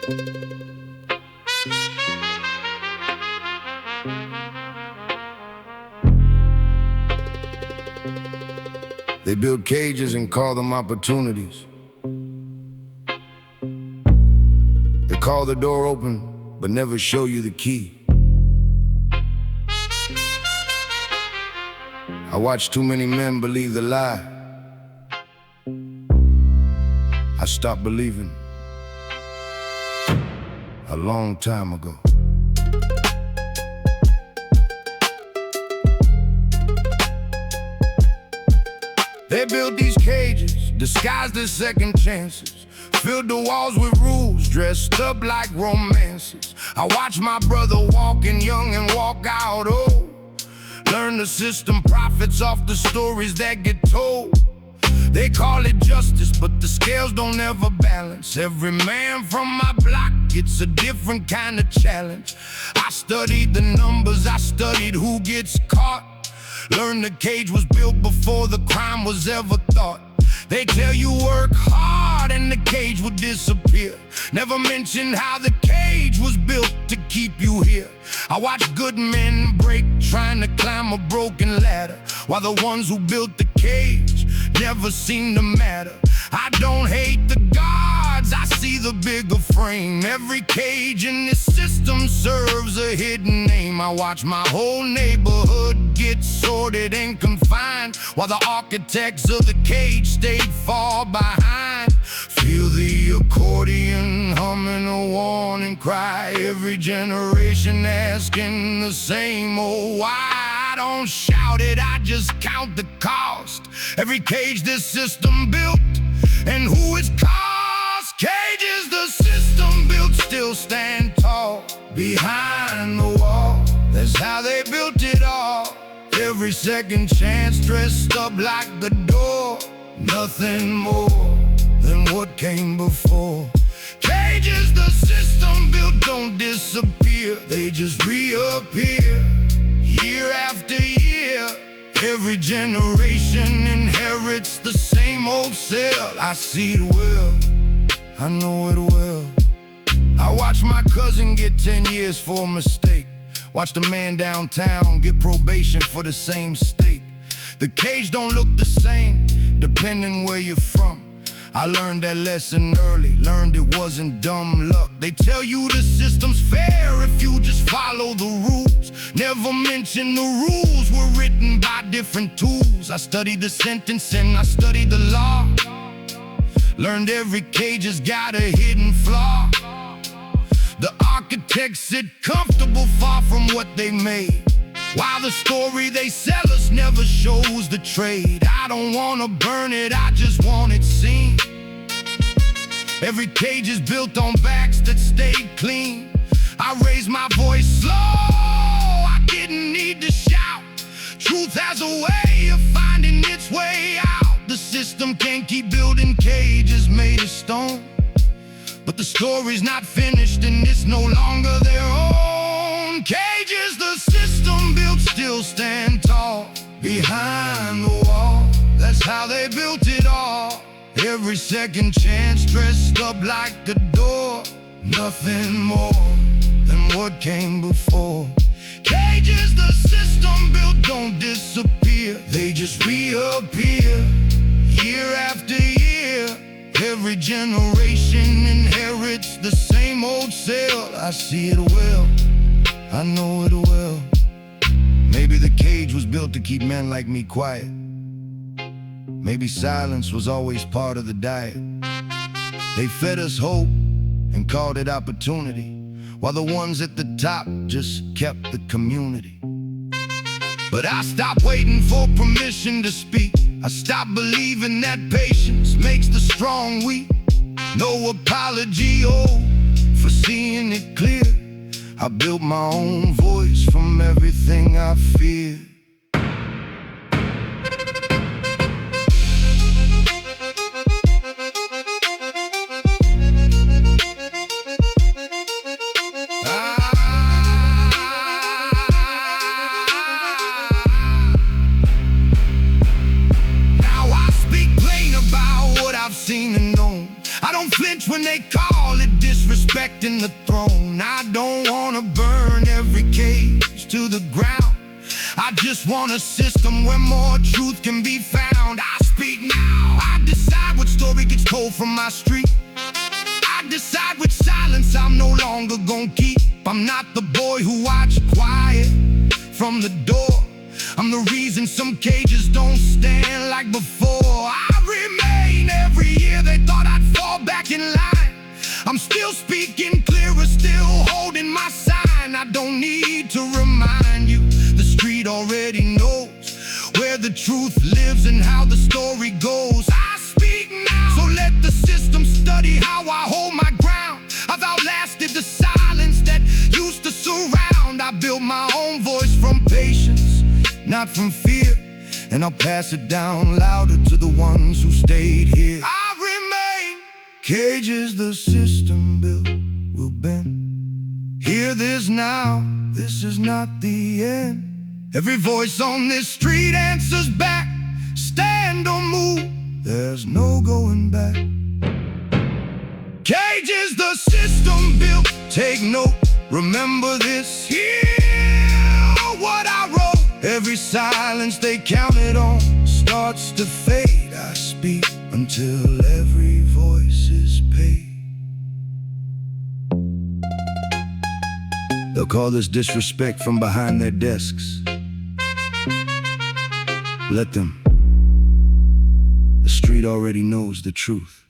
They build cages and call them opportunities. They call the door open, but never show you the key. I watch too many men believe the lie. I stopped believing a long time ago. They built these cages, disguised as second chances, filled the walls with rules, dressed up like romances. I watch my brother walking young and walk out old. Learn the system profits off the stories that get told. They call it justice, but the scales don't ever balance. Every man from my block gets a different kind of challenge. I studied the numbers, I studied who gets caught. Learned the cage was built before the crime was ever thought. They tell you work hard and the cage will disappear. Never mention how the cage was built to keep you here. I watch good men break, trying to climb a broken ladder, while the ones who built the cage never seem to matter. I don't hate the gods, I see the bigger frame. Every cage in this system serves a hidden name. I watch my whole neighborhood get sorted and confined, while the architects of the cage stayed far behind. Feel the accordion humming a warning cry. Every generation asking the same old why. I don't shout it, I just count the cost. Every cage this system built and who it's cost. Cages the system built still stand tall behind the wall. That's how they built it all. Every second chance dressed up like the door. Nothing more than what came before. Cages the system built don't disappear, they just reappear year after year. Every generation inherits the same old cell. I see it well, I know it well. I watch my cousin get 10 years for a mistake. Watch the man downtown get probation for the same mistake. The cage don't look the same, depending where you're from. I learned that lesson early, learned it wasn't dumb luck. They tell you the system's fair if you just follow the rules. Never mention the rules were written by different tools. I studied the sentence and I studied the law. Learned every cage has got a hidden flaw. The architects sit comfortable far from what they made, while the story they sell us never shows the trade. I don't wanna burn it, I just want it seen. Every cage is built on backs that stayed clean. I raise my voice slow, I didn't need to shout. Truth has a way of finding its way out. The system can't keep building cages made of stone, but the story's not finished and it's no longer their own. Cages the system built still stand tall behind the wall. That's how they built it all. Every second chance dressed up like the door. Nothing more than what came before. Cages the system built don't disappear, they just reappear year after year. Every generation inherits the same old cell. I see it well, I know it well. Maybe the cage was built to keep men like me quiet. Maybe silence was always part of the diet. They fed us hope and called it opportunity, while the ones at the top just kept the community. But I stopped waiting for permission to speak. I stopped believing that patience makes the strong weak. No apology, oh, for seeing it clear. I built my own voice from everything I fear. Now I speak plain about what I've seen and known. I don't flip flinch when they call it disrespecting the throne. I don't wanna burn every cage to the ground. I just want a system where more truth can be found. I speak now. I decide what story gets told from my street. I decide which silence I'm no longer gonna keep. I'm not the boy who watched quiet from the door. I'm the reason some cages don't stand like before. I remain. Every year they thought I'd fall back in line. I'm still speaking clearer, still holding my sign. I don't need to remind you. The street already knows where the truth lives and how the story goes. I speak now, so let the system study how I hold my ground. I've outlasted the silence that used to surround. I built my own voice from patience, not from fear, and I'll pass it down louder to the ones who stayed here. I remain. Cages the system built will bend. Hear this now, this is not the end. Every voice on this street answers back. Stand or move, there's no going back. Cages the system built, take note, remember this. Hear what I wrote. Every silence they counted on starts to fade. I speak until every voice is paid. They'll call this disrespect from behind their desks. Let them. The street already knows the truth.